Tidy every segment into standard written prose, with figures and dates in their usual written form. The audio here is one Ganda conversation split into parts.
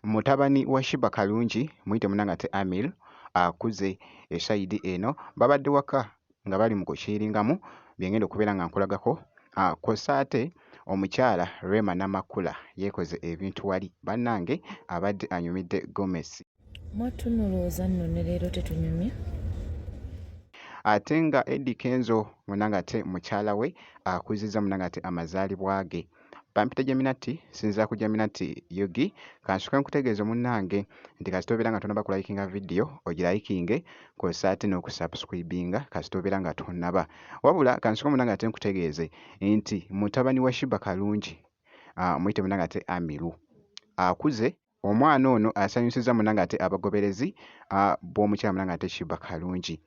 mutabani wa Shiba Kalungi muyite munnange ate Amir akuze esayidi eno babadde waka nga bali mu kukiringamu byengenda okubeera nga nkulagako kw'ossa ate omukyala Rema Namakula yeekoze ebintu wali bannange abadde anyumidde Gomesi. Mwatunulooza nno ne leero tetunyumye. Ate nga Eddie Kenzo munnange ate mukyala we akuzizza munnange ate amazaalibwa ge. Pampita Geminati sinza ku Geminati Yugi kansooka nkutegeeza munnange nti kasita obeera nga tonnaba kulayikinga vidiyo ogirayikinge kw'ossa ate n'okusubscribinga kasita obeera nga tonnaba. Wabula kansooka munnange ate nkutegeeze nti mutabani wa Shiba Kalungi muyite munnange ate Amiru akuze. Omwana ono asanyusizza munnange ate abagoberezi b'omukyala munnange ate Shiba Kalungi.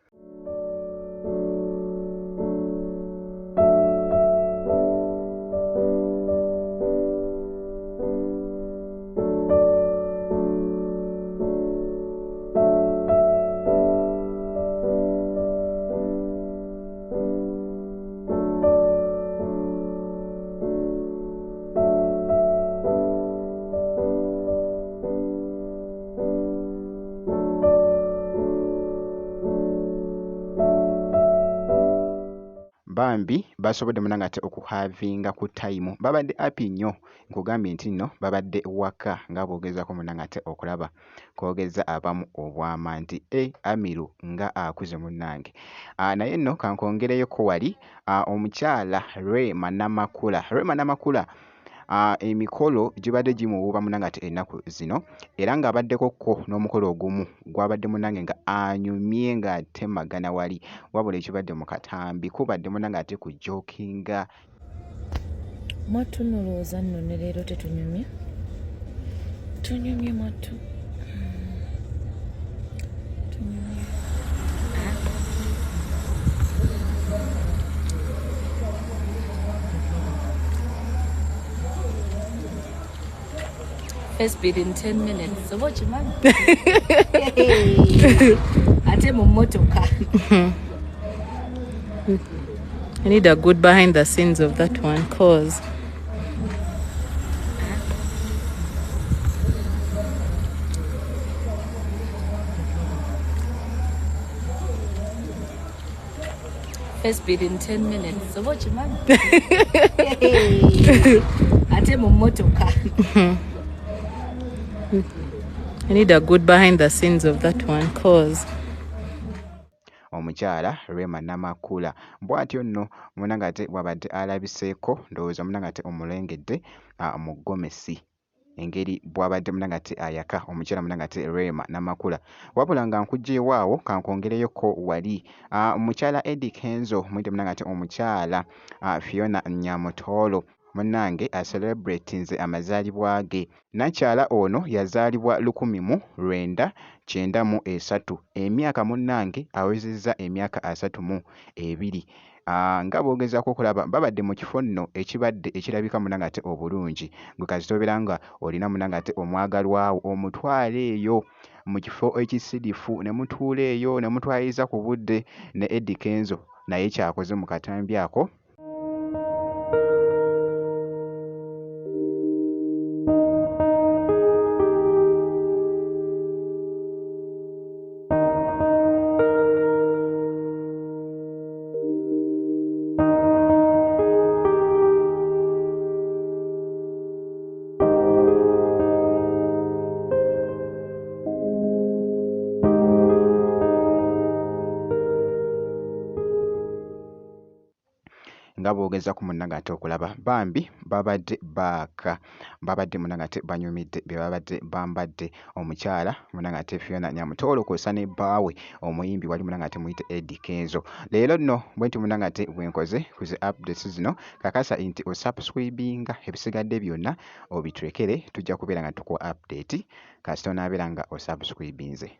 Bambi basobodde munnange ate okuhavinga ku time babadde api nnyo nkugambye nti nno babadde waka nga boogezaako munnange ate okulaba koogeza abamu obwama nti Amiru nga akuze munnange. Naye nno kankongereyoko wali omukyala Rema Namakula emikolo gibadde gimuwuuba munnange ate ennaku zino era ng'abaddekokko n'omukolo ogumu gwabadde munnange nga anyumye ng'atemagana wali wabula ekibadde mu katambi kubadde munnange ate ku jokinga. Mwatunulooza nno ne leero tetunyumye. Tunyumye mwattu. Tunyumye. First bid in 10 minutes. So what you man? Ate mu motoka. I need a good behind the scenes of that one cause First bid in 10 minutes. So what you man? Ate mu motoka. I need a good behind the scenes of that one cause omukyala Rema Namakula bw'atyo nno munnange ate bw'abadde alabiseeko ndowooza munnange ate omulengedde mu Gomesi engeri bw'abadde munnange ate ayaka omukyala munnange ate Rema Namakula. Wabula nga nkuggyewaawo kankongereyoko wali omukyala Eddie Kenzo muyite munnange ate omukyala Fiona Nyamutoolo munnange acelebratinze amazaalibwa ge. Nakyala ono yazaalibwa 1993 emyaka munnange awezezza emyaka 32 nga boogezaako okulaba babadde mu kifo nno ekibadde ekirabika munnange ate obulungi gwe kasita obeera nga olina munnange ate omwagalwawo omutwala eyo mu kifo ekisirifu ne mutuula eyo ne mutwaliza ku budde ne Eddie Kenzo naye kyakoze mu katambi ako. nga boogeza ku munnange ate okulaba bambi babadde baaka babadde munnange ate banyumidde bye babadde bambadde omukyala munnange ate Fiona Nyamutoolo kw'ossa ne bbaawe omuyimbi wali munnange ate muyite Eddie Kenzo. Leero nno bwe nti munnange ate bwenkoze ku zi updates zino kakasa nti osubscribinga ebisigadde byonna obiturekere tujja kubeera nga tukuwa update kasita onaabeera nga osubscribinze.